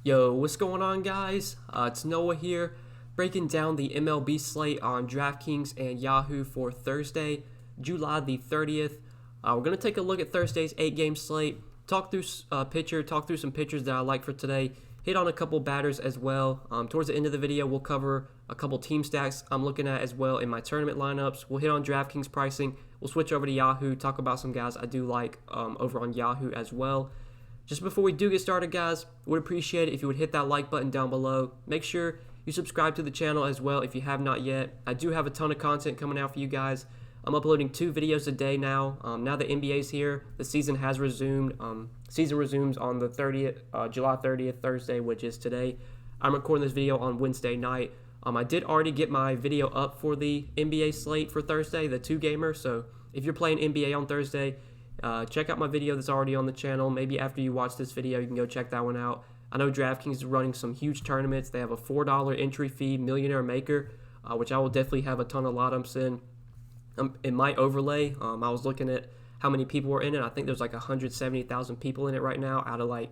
Yo, what's going on, guys? It's Noah here, breaking down the MLB slate on Draftkings and Yahoo for Thursday, July the 30th. We're going to take a look at Thursday's 8-game slate, talk through some pitchers that I like for today, hit on a couple batters as well. Towards the end of the video, we'll cover a couple team stacks I'm looking at as well in my tournament lineups. We'll hit on Draftkings pricing. We'll switch over to Yahoo, talk about some guys I do like over on Yahoo as well. Just before we do get started, guys, would appreciate it if you would hit that like button down below. Make sure you subscribe to the channel as well if you have not yet. I do have a ton of content coming out for you guys. I'm uploading 2 videos a day now. Now the NBA's here, the season has resumed. Season resumes on the 30th, July 30th, Thursday, which is today. I'm recording this video on Wednesday night. I did already get my video up for the NBA slate for Thursday, the 2-gamer. So if you're playing NBA on Thursday, check out my video that's already on the channel. Maybe after you watch this video, you can go check that one out. I know Draftkings is running some huge tournaments. They have a $4 entry fee Millionaire Maker, which I will definitely have a ton of lineups in. In my overlay, I was looking at how many people were in it. I think there's like 170,000 people in it right now out of I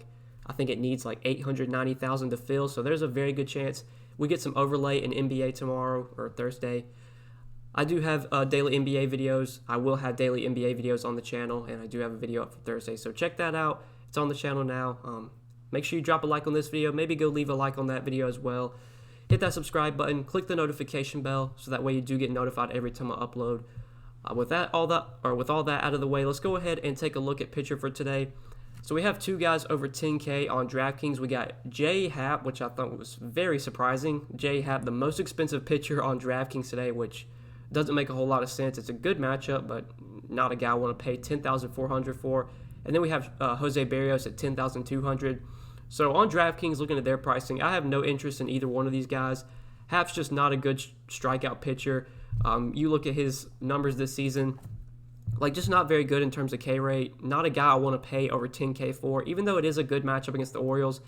think it needs like 890,000 to fill. So there's a very good chance we get some overlay in NBA tomorrow or Thursday. I do have daily NBA videos. I will have daily NBA videos on the channel, and I do have a video up for Thursday. So check that out. It's on the channel now. Make sure you drop a like on this video. Maybe go leave a like on that video as well. Hit that subscribe button. Click the notification bell so that way you do get notified every time I upload. With all that out of the way, let's go ahead and take a look at pitcher for today. So we have 2 guys over 10K on DraftKings. We got J Happ, which I thought was very surprising. J Happ, the most expensive pitcher on DraftKings today, which doesn't make a whole lot of sense. It's a good matchup, but not a guy I want to pay $10,400 for. And then we have Jose Berrios at $10,200. So on DraftKings, looking at their pricing, I have no interest in either one of these guys. Happ's just not a good strikeout pitcher. You look at his numbers this season, just not very good in terms of K rate. Not a guy I want to pay over 10K for, even though it is a good matchup against the Orioles.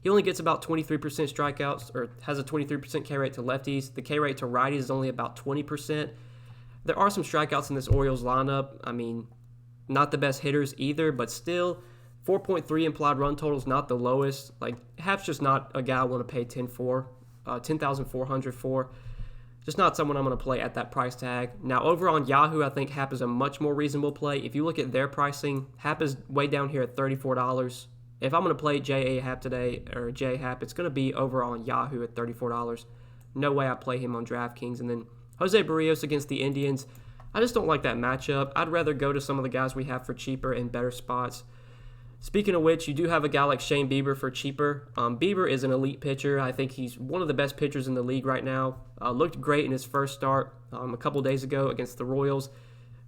He only gets about 23% strikeouts, or has a 23% K rate to lefties. The K rate to righties is only about 20%. There are some strikeouts in this Orioles lineup. I mean, not the best hitters either, but still, 4.3 implied run total is not the lowest. Happ's just not a guy I want to pay $10,400 for. Just not someone I'm going to play at that price tag. Now, over on Yahoo, I think Happ is a much more reasonable play. If you look at their pricing, Happ is way down here at $34. If I'm going to play J.A. Happ today, or J Happ, it's going to be over on Yahoo at $34. No way I play him on DraftKings. And then Jose Berrios against the Indians. I just don't like that matchup. I'd rather go to some of the guys we have for cheaper and better spots. Speaking of which, you do have a guy like Shane Bieber for cheaper. Bieber is an elite pitcher. I think he's one of the best pitchers in the league right now. Looked great in his first start a couple days ago against the Royals.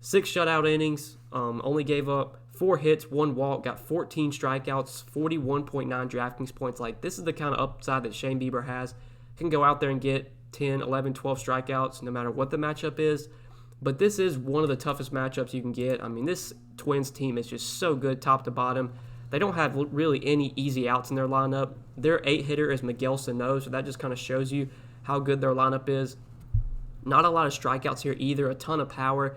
6 shutout innings, only gave up 4 hits, 1 walk, got 14 strikeouts, 41.9 DraftKings points. This is the kind of upside that Shane Bieber has. Can go out there and get 10, 11, 12 strikeouts no matter what the matchup is. But this is one of the toughest matchups you can get. I mean, this Twins team is just so good top to bottom. They don't have really any easy outs in their lineup. Their 8-hitter is Miguel Sano, so that just kind of shows you how good their lineup is. Not a lot of strikeouts here either, a ton of power.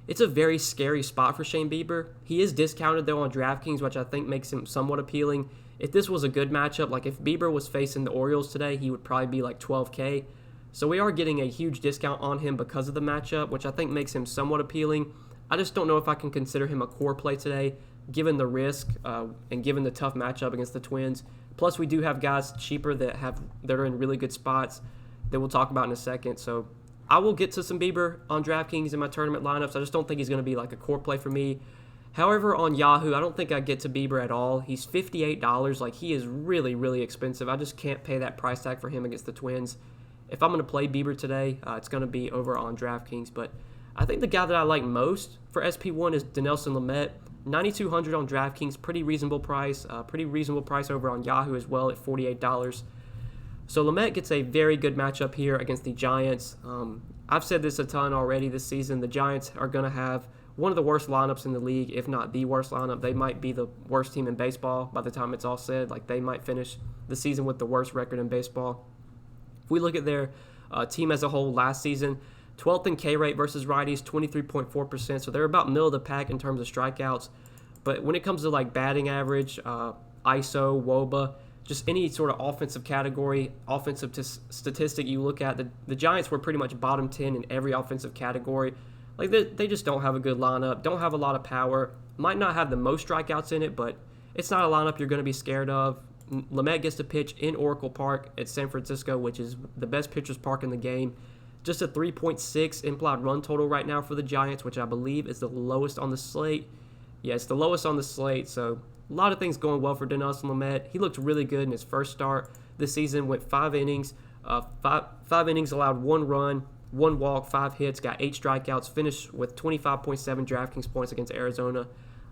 It's a very scary spot for Shane Bieber. He is discounted, though, on DraftKings, which I think makes him somewhat appealing. If this was a good matchup, if Bieber was facing the Orioles today, he would probably be $12K. So we are getting a huge discount on him because of the matchup, which I think makes him somewhat appealing. I just don't know if I can consider him a core play today, given the risk and given the tough matchup against the Twins. Plus, we do have guys cheaper that are in really good spots that we'll talk about in a second. So I will get to some Bieber on DraftKings in my tournament lineups. I just don't think he's going to be a core play for me. However, on Yahoo, I don't think I get to Bieber at all. He's $58. He is really, really expensive. I just can't pay that price tag for him against the Twins. If I'm going to play Bieber today, it's going to be over on DraftKings. But I think the guy that I like most for SP1 is Dinelson Lamet. $9,200 on DraftKings, pretty reasonable price. Pretty reasonable price over on Yahoo as well at $48. So Lamet gets a very good matchup here against the Giants. I've said this a ton already this season. The Giants are going to have one of the worst lineups in the league, if not the worst lineup. They might be the worst team in baseball by the time it's all said. They might finish the season with the worst record in baseball. If we look at their team as a whole last season, 12th in K rate versus righties, 23.4%. So they're about middle of the pack in terms of strikeouts. But when it comes to batting average, ISO, WOBA, just any sort of offensive category, offensive statistic you look at, the Giants were pretty much bottom 10 in every offensive category. Like, they just don't have a good lineup, don't have a lot of power, might not have the most strikeouts in it, but it's not a lineup you're going to be scared of. Lamet gets to pitch in Oracle Park at San Francisco, which is the best pitcher's park in the game. Just a 3.6 implied run total right now for the Giants, which I believe is the lowest on the slate. Yeah, it's the lowest on the slate, so a lot of things going well for Dinelson Lamet. He looked really good in his first start this season, went 5 innings, five innings, allowed 1 run, 1 walk, 5 hits, got 8 strikeouts, finished with 25.7 DraftKings points against Arizona.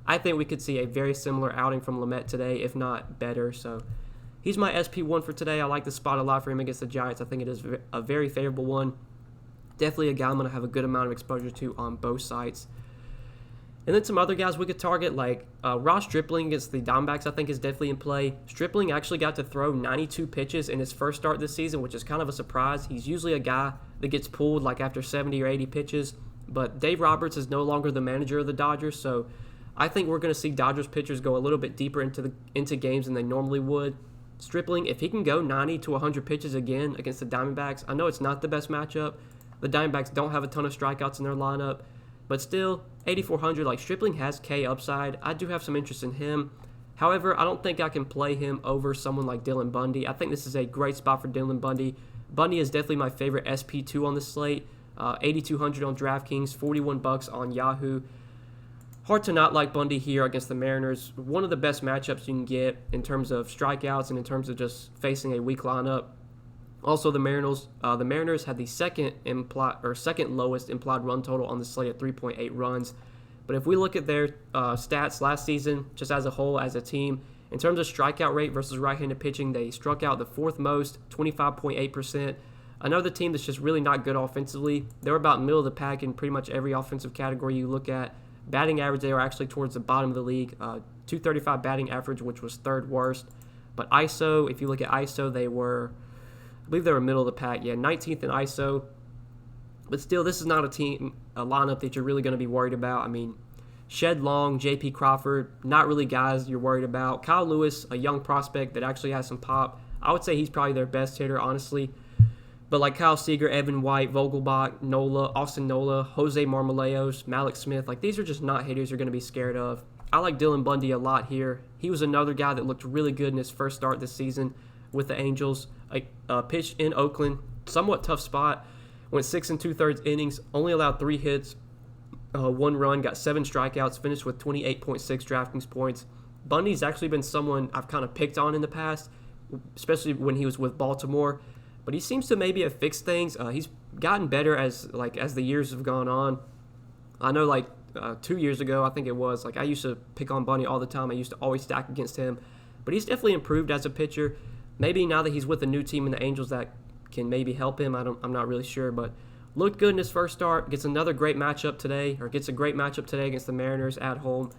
I think we could see a very similar outing from Lamet today, if not better. So he's my SP1 for today. I like the spot a lot for him against the Giants. I think it is a very favorable one. Definitely a guy I'm going to have a good amount of exposure to on both sites. And then some other guys we could target, like Ross Stripling against the Diamondbacks, I think is definitely in play. Stripling actually got to throw 92 pitches in his first start this season, which is kind of a surprise. He's usually a guy that gets pulled like after 70 or 80 pitches. But Dave Roberts is no longer the manager of the Dodgers, so I think we're going to see Dodgers pitchers go a little bit deeper into games than they normally would. Stripling, if he can go 90 to 100 pitches again against the Diamondbacks, I know it's not the best matchup. The Diamondbacks don't have a ton of strikeouts in their lineup, but still, 8,400, like Stripling has K upside. I do have some interest in him. However, I don't think I can play him over someone like Dylan Bundy. I think this is a great spot for Dylan Bundy. Bundy is definitely my favorite SP2 on the slate. 8,200 on DraftKings, $41 on Yahoo. Hard to not like Bundy here against the Mariners. One of the best matchups you can get in terms of strikeouts and in terms of just facing a weak lineup. Also, the Mariners had the second lowest implied run total on the slate at 3.8 runs. But if we look at their stats last season, just as a whole, as a team, in terms of strikeout rate versus right-handed pitching, they struck out the 4th most, 25.8%. Another team that's just really not good offensively. They were about middle of the pack in pretty much every offensive category you look at. Batting average, they were actually towards the bottom of the league, 235 batting average, which was 3rd worst. But ISO, if you look at ISO, I believe they were middle of the pack. Yeah, 19th in ISO. But still, this is not a lineup that you're really going to be worried about. I mean, Shed Long, J.P. Crawford, not really guys you're worried about. Kyle Lewis, a young prospect that actually has some pop. I would say he's probably their best hitter, honestly. But like Kyle Seager, Evan White, Vogelbach, Nola, Austin Nola, Jose Marmoleos, Malik Smith, like these are just not hitters you're going to be scared of. I like Dylan Bundy a lot here. He was another guy that looked really good in his first start this season with the Angels. Pitched in Oakland, somewhat tough spot. Went 6 2/3 innings, only allowed 3 hits, 1 run, got 7 strikeouts, finished with 28.6 DraftKings points. Bundy's actually been someone I've kind of picked on in the past, especially when he was with Baltimore. But he seems to maybe have fixed things. He's gotten better as the years have gone on. I know 2 years ago, I think it was, I used to pick on Bundy all the time. I used to always stack against him. But he's definitely improved as a pitcher. Maybe now that he's with a new team in the Angels, that can maybe help him. I'm not really sure, but looked good in his first start. Gets a great matchup today against the Mariners at home.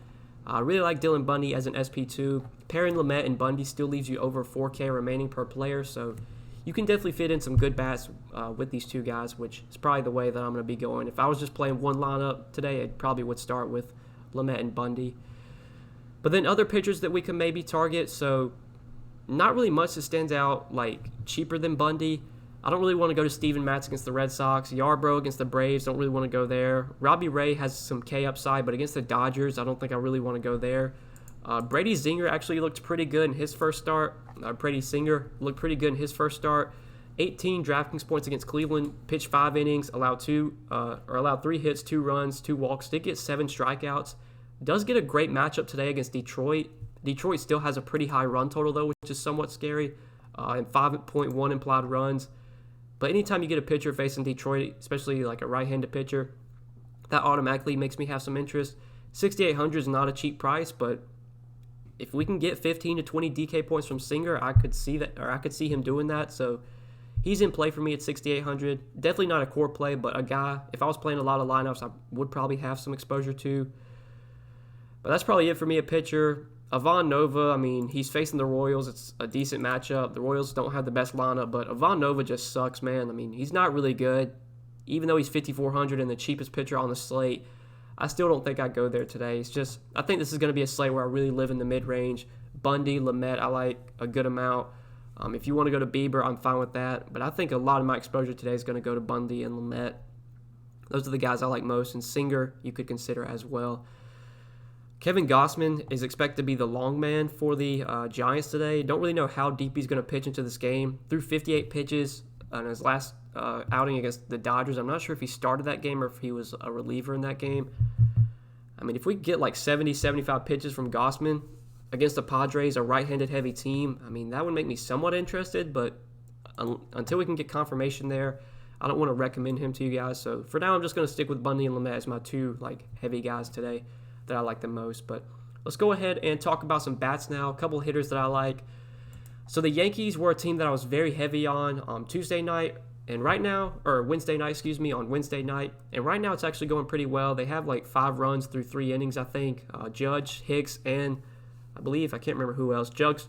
I really like Dylan Bundy as an SP2. Pairing Lamet and Bundy still leaves you over 4K remaining per player, so you can definitely fit in some good bats with these two guys, which is probably the way that I'm going to be going. If I was just playing one lineup today, I probably would start with Lamet and Bundy. But then other pitchers that we can maybe target, so not really much that stands out cheaper than Bundy. I don't really want to go to Steven Matz against the Red Sox. Yarbrough against the Braves, don't really want to go there. Robbie Ray has some K upside, but against the Dodgers, I don't think I really want to go there. Brady Singer actually looked pretty good in his first start. 18 DraftKings points against Cleveland, pitched 5 innings, allowed 3 hits, 2 runs, 2 walks, did get 7 strikeouts. Does get a great matchup today against Detroit. Detroit still has a pretty high run total, though, which is somewhat scary, and 5.1 implied runs. But anytime you get a pitcher facing Detroit, especially a right-handed pitcher, that automatically makes me have some interest. 6,800 is not a cheap price, but if we can get 15 to 20 DK points from Singer, I could see him doing that. So he's in play for me at 6,800. Definitely not a core play, but a guy, if I was playing a lot of lineups, I would probably have some exposure to. But that's probably it for me, a pitcher. Ivan Nova, he's facing the Royals. It's a decent matchup. The Royals don't have the best lineup, but Ivan Nova just sucks, man. He's not really good. Even though he's 5,400 and the cheapest pitcher on the slate, I still don't think I'd go there today. I think this is going to be a slate where I really live in the mid-range. Bundy, Lamet, I like a good amount. If you want to go to Bieber, I'm fine with that. But I think a lot of my exposure today is going to go to Bundy and Lamet. Those are the guys I like most. And Singer, you could consider as well. Kevin Gossman is expected to be the long man for the Giants today. Don't really know how deep he's going to pitch into this game. Threw 58 pitches on his last outing against the Dodgers. I'm not sure if he started that game or if he was a reliever in that game. I mean, if we get like 70, 75 pitches from Gossman against the Padres, a right-handed heavy team, I mean, that would make me somewhat interested, but until we can get confirmation there, I don't want to recommend him to you guys. So for now, I'm just going to stick with Bundy and Lamet as my two heavy guys today that I like the most. But let's go ahead and talk about some bats now. A couple hitters that I like. So the Yankees were a team that I was very heavy on Tuesday night, and right now, or Wednesday night, on Wednesday night. And right now it's actually going pretty well. They have 5 runs through 3 innings, I think. Judge, Hicks, and I believe, I can't remember who else. Judge,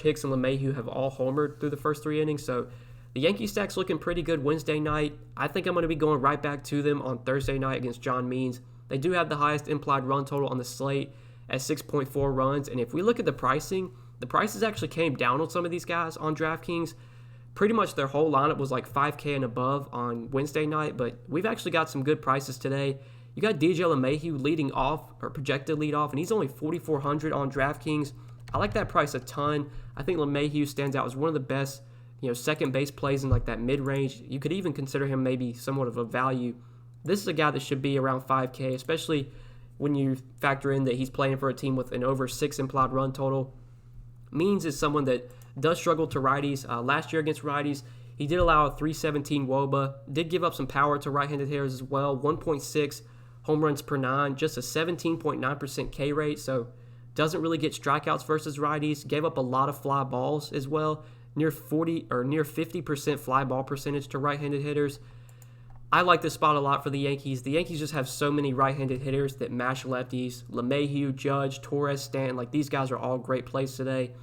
Hicks, and LeMahieu have all homered through the first 3 innings. So the Yankee stack's looking pretty good Wednesday night. I think I'm going to be going right back to them on Thursday night against John Means. They do have the highest implied run total on the slate at 6.4 runs. And if we look at the pricing, the prices actually came down on some of these guys on DraftKings. Pretty much their whole lineup was like 5K and above on Wednesday night, but we've actually got some good prices today. You got DJ LeMahieu leading off, or projected lead off, and he's only 4,400 on DraftKings. I like that price a ton. I think LeMahieu stands out as one of the best, second base plays in that mid-range. You could even consider him maybe somewhat of a value. This is a guy that should be around 5K, especially when you factor in that he's playing for a team with an over 6 implied run total. Means is someone that does struggle to righties. Last year against righties, he did allow a 317 WOBA, did give up some power to right-handed hitters as well, 1.6 home runs per 9, just a 17.9% K rate, so doesn't really get strikeouts versus righties, gave up a lot of fly balls as well, near 50% fly ball percentage to right-handed hitters. I like this spot a lot for the Yankees. The Yankees just have so many right-handed hitters that mash lefties. LeMahieu, Judge, Torres, Stanton, these guys are all great plays today.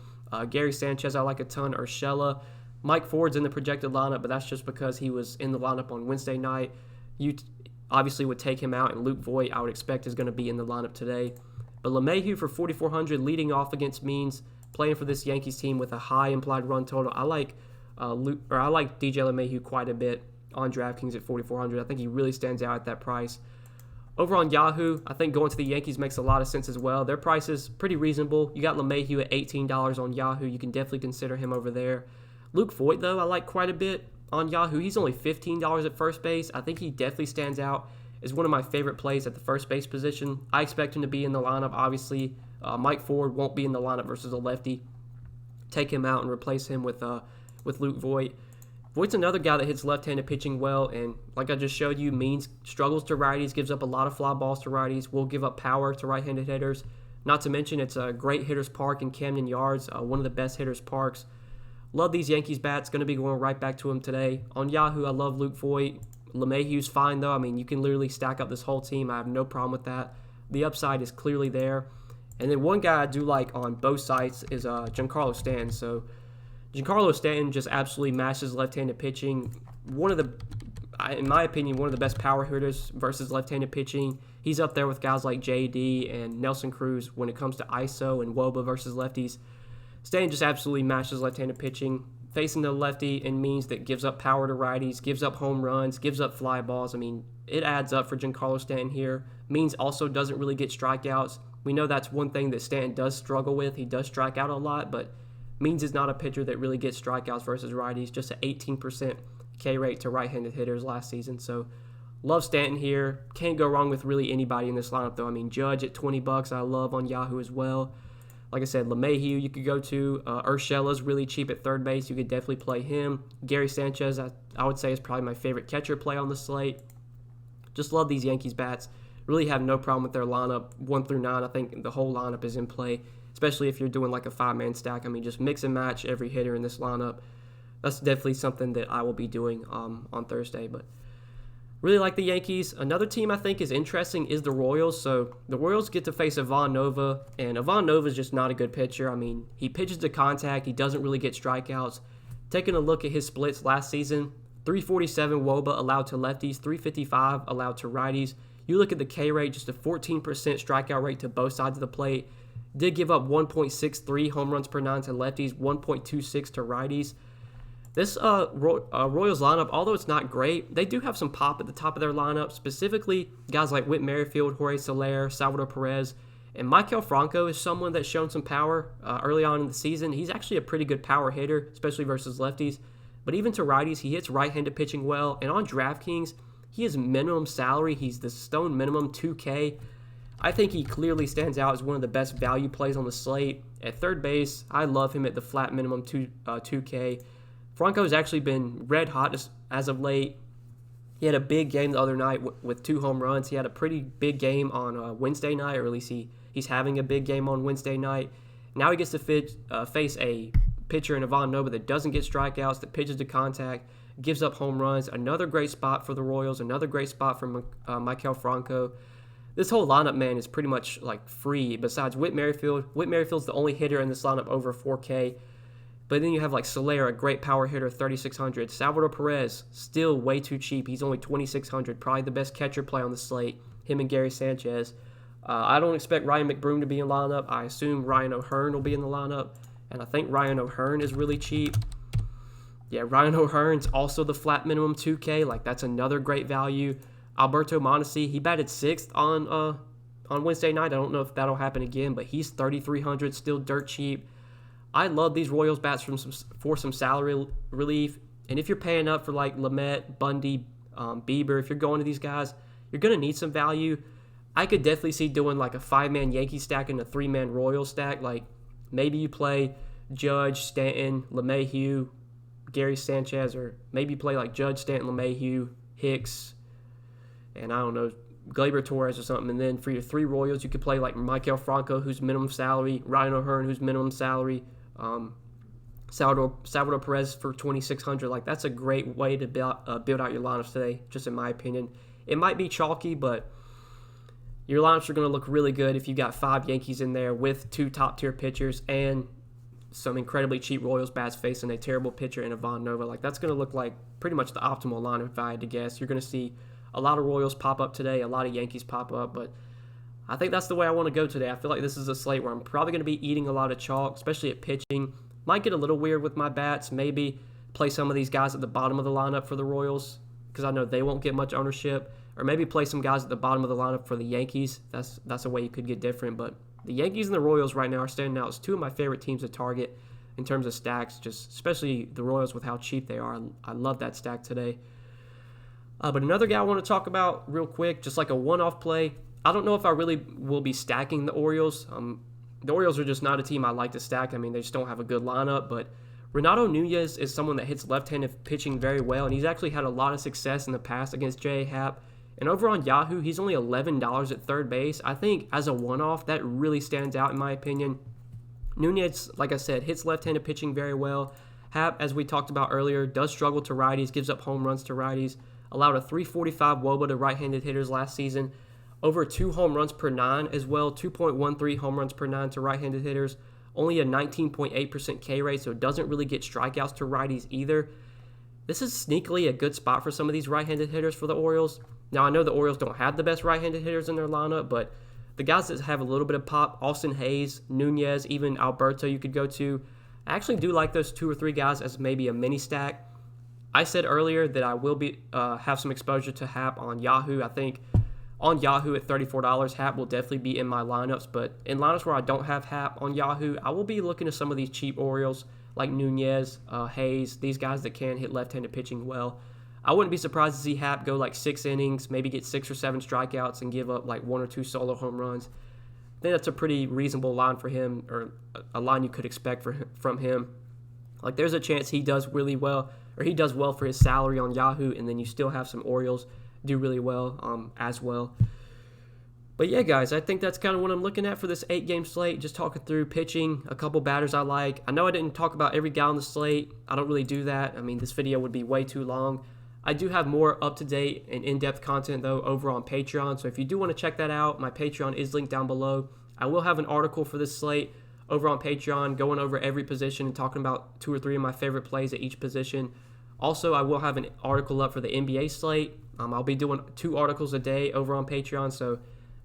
Gary Sanchez I like a ton, Urshela. Mike Ford's in the projected lineup, but that's just because he was in the lineup on Wednesday night. You obviously would take him out, and Luke Voit I would expect is going to be in the lineup today. But LeMahieu for 4,400 leading off against Means, playing for this Yankees team with a high implied run total. I like DJ LeMahieu quite a bit on DraftKings at 4,400. I think he really stands out at that price. Over on Yahoo, I think going to the Yankees makes a lot of sense as well. Their price is pretty reasonable. You got LeMahieu at $18 on Yahoo. You can definitely consider him over there. Luke Voit, though, I like quite a bit on Yahoo. He's only $15 at first base. I think he definitely stands out as one of my favorite plays at the first base position. I expect him to be in the lineup, obviously. Mike Ford won't be in the lineup versus a lefty. Take him out and replace him with Luke Voit. Voigt's another guy that hits left-handed pitching well, and like I just showed you, Means struggles to righties, gives up a lot of fly balls to righties, will give up power to right-handed hitters. Not to mention, it's a great hitter's park in Camden Yards, one of the best hitter's parks. Love these Yankees bats. Going to be going right back to him today. On Yahoo, I love Luke Voit. LeMahieu's fine, though. I mean, you can literally stack up this whole team. I have no problem with that. The upside is clearly there. And then one guy I do like on both sites is Giancarlo Stanton. So Giancarlo Stanton just absolutely mashes left-handed pitching. In my opinion, one of the best power hitters versus left-handed pitching. He's up there with guys like JD and Nelson Cruz when it comes to ISO and WOBA versus lefties. Stanton just absolutely mashes left-handed pitching. Facing the lefty and Means that gives up power to righties, gives up home runs, gives up fly balls. I mean, it adds up for Giancarlo Stanton here. Means also doesn't really get strikeouts. We know that's one thing that Stanton does struggle with. He does strike out a lot, but Means is not a pitcher that really gets strikeouts versus righties. Just an 18% K rate to right-handed hitters last season. So love Stanton here. Can't go wrong with really anybody in this lineup, though. I mean, Judge at $20 I love on Yahoo as well. Like I said, LeMahieu you could go to. Urshela's really cheap at third base. You could definitely play him. Gary Sanchez, I would say, is probably my favorite catcher play on the slate. Just love these Yankees bats. Really have no problem with their lineup 1 through 9. I think the whole lineup is in play, especially if you're doing like a 5-man stack. I mean, just mix and match every hitter in this lineup. That's definitely something that I will be doing on Thursday. But really like the Yankees. Another team I think is interesting is the Royals. So the Royals get to face Ivan Nova, and Ivan Nova is just not a good pitcher. I mean, he pitches to contact. He doesn't really get strikeouts. Taking a look at his splits last season, 347 WOBA allowed to lefties, 355 allowed to righties. You look at the K rate, just a 14% strikeout rate to both sides of the plate. Did give up 1.63 home runs per nine to lefties, 1.26 to righties. This Royals lineup, although it's not great, they do have some pop at the top of their lineup, specifically guys like Whit Merrifield, Jorge Soler, Salvador Perez, and Maikel Franco is someone that's shown some power early on in the season. He's actually a pretty good power hitter, especially versus lefties. But even to righties, he hits right-handed pitching well. And on DraftKings, he is minimum salary. He's the stone minimum, 2K. I think he clearly stands out as one of the best value plays on the slate. At third base, I love him at the flat minimum 2K. Franco's actually been red hot as of late. He had a big game the other night with 2 home runs. He had a pretty big game on Wednesday night, or at least he's having a big game on Wednesday night. Now he gets to face a pitcher in Ivan Nova that doesn't get strikeouts, that pitches to contact, gives up home runs. Another great spot for the Royals. Another great spot for Maikel Franco. This whole lineup, man, is pretty much like free besides Whit Merrifield. Whit Merrifield's the only hitter in this lineup over 4K. But then you have like Soler, a great power hitter, 3,600. Salvador Perez, still way too cheap. He's only 2,600. Probably the best catcher play on the slate. Him and Gary Sanchez. I don't expect Ryan McBroom to be in the lineup. I assume Ryan O'Hearn will be in the lineup. And I think Ryan O'Hearn is really cheap. Yeah, Ryan O'Hearn's also the flat minimum 2K. Like, that's another great value. Alberto Mondesi, he batted 6th on Wednesday night. I don't know if that'll happen again, but he's 3,300, still dirt cheap. I love these Royals bats for some salary relief. And if you're paying up for like Lamet, Bundy, Bieber, if you're going to these guys, you're going to need some value. I could definitely see doing like a 5-man Yankee stack and a 3-man Royals stack. Like maybe you play Judge, Stanton, LeMahieu, Gary Sanchez, or maybe you play like Judge, Stanton, LeMahieu, Hicks, and I don't know, Gleyber Torres or something. And then for your 3 Royals, you could play like Maikel Franco, who's minimum salary, Ryan O'Hearn, who's minimum salary, Salvador Perez for 2,600. Like, that's a great way to build out your lineups today, just in my opinion. It might be chalky, but your lineups are going to look really good if you got 5 Yankees in there with 2 top-tier pitchers and some incredibly cheap Royals bats facing a terrible pitcher in Ivan Nova. Like, that's going to look like pretty much the optimal lineup if I had to guess. You're going to see a lot of Royals pop up today, a lot of Yankees pop up, but I think that's the way I want to go today. I feel like this is a slate where I'm probably going to be eating a lot of chalk, especially at pitching. Might get a little weird with my bats. Maybe play some of these guys at the bottom of the lineup for the Royals because I know they won't get much ownership. Or maybe play some guys at the bottom of the lineup for the Yankees. That's a way you could get different. But the Yankees and the Royals right now are standing out as 2 of my favorite teams to target in terms of stacks, just especially the Royals with how cheap they are. I love that stack today. But another guy I want to talk about real quick, just like a one-off play. I don't know if I really will be stacking the Orioles. The Orioles are just not a team I like to stack. I mean, they just don't have a good lineup. But Renato Nunez is someone that hits left-handed pitching very well, and he's actually had a lot of success in the past against J.A. Happ. And over on Yahoo, he's only $11 at third base. I think as a one-off, that really stands out in my opinion. Nunez, like I said, hits left-handed pitching very well. Happ, as we talked about earlier, does struggle to righties, gives up home runs to righties. Allowed a 345 WOBA to right-handed hitters last season. Over 2 home runs per 9 as well, 2.13 home runs per 9 to right-handed hitters. Only a 19.8% K rate, so it doesn't really get strikeouts to righties either. This is sneakily a good spot for some of these right-handed hitters for the Orioles. Now, I know the Orioles don't have the best right-handed hitters in their lineup, but the guys that have a little bit of pop, Austin Hayes, Nunez, even Alberto you could go to. I actually do like those 2 or 3 guys as maybe a mini stack. I said earlier that I will be have some exposure to Happ on Yahoo. I think on Yahoo at $34, Happ will definitely be in my lineups. But in lineups where I don't have Happ on Yahoo, I will be looking at some of these cheap Orioles like Nunez, Hayes, these guys that can hit left-handed pitching well. I wouldn't be surprised to see Happ go like 6 innings, maybe get 6 or 7 strikeouts and give up like 1 or 2 solo home runs. I think that's a pretty reasonable line for him, or a line you could expect from him. Like, there's a chance he does really well, or he does well for his salary on Yahoo, and then you still have some Orioles do really well as well. But yeah, guys, I think that's kind of what I'm looking at for this 8-game slate, just talking through pitching, a couple batters I like. I know I didn't talk about every guy on the slate. I don't really do that. I mean, this video would be way too long. I do have more up-to-date and in-depth content, though, over on Patreon. So if you do want to check that out, my Patreon is linked down below. I will have an article for this slate over on Patreon, going over every position and talking about 2 or 3 of my favorite plays at each position. Also, I will have an article up for the NBA slate. I'll be doing 2 articles a day over on Patreon, so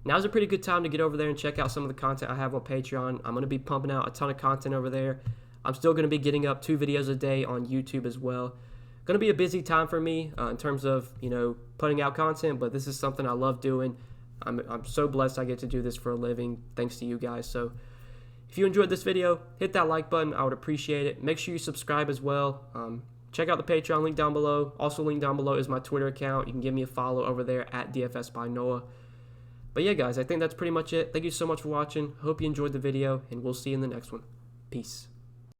now's a pretty good time to get over there and check out some of the content I have on Patreon. I'm going to be pumping out a ton of content over there. I'm still going to be getting up 2 videos a day on YouTube as well. Going to be a busy time for me in terms of, putting out content, but this is something I love doing. I'm so blessed I get to do this for a living, thanks to you guys. So if you enjoyed this video, hit that like button. I would appreciate it. Make sure you subscribe as well. Check out the Patreon link down below. Also, link down below is my Twitter account. You can give me a follow over there at DFS by Noah. But yeah, guys, I think that's pretty much it. Thank you so much for watching. Hope you enjoyed the video, and we'll see you in the next one. Peace.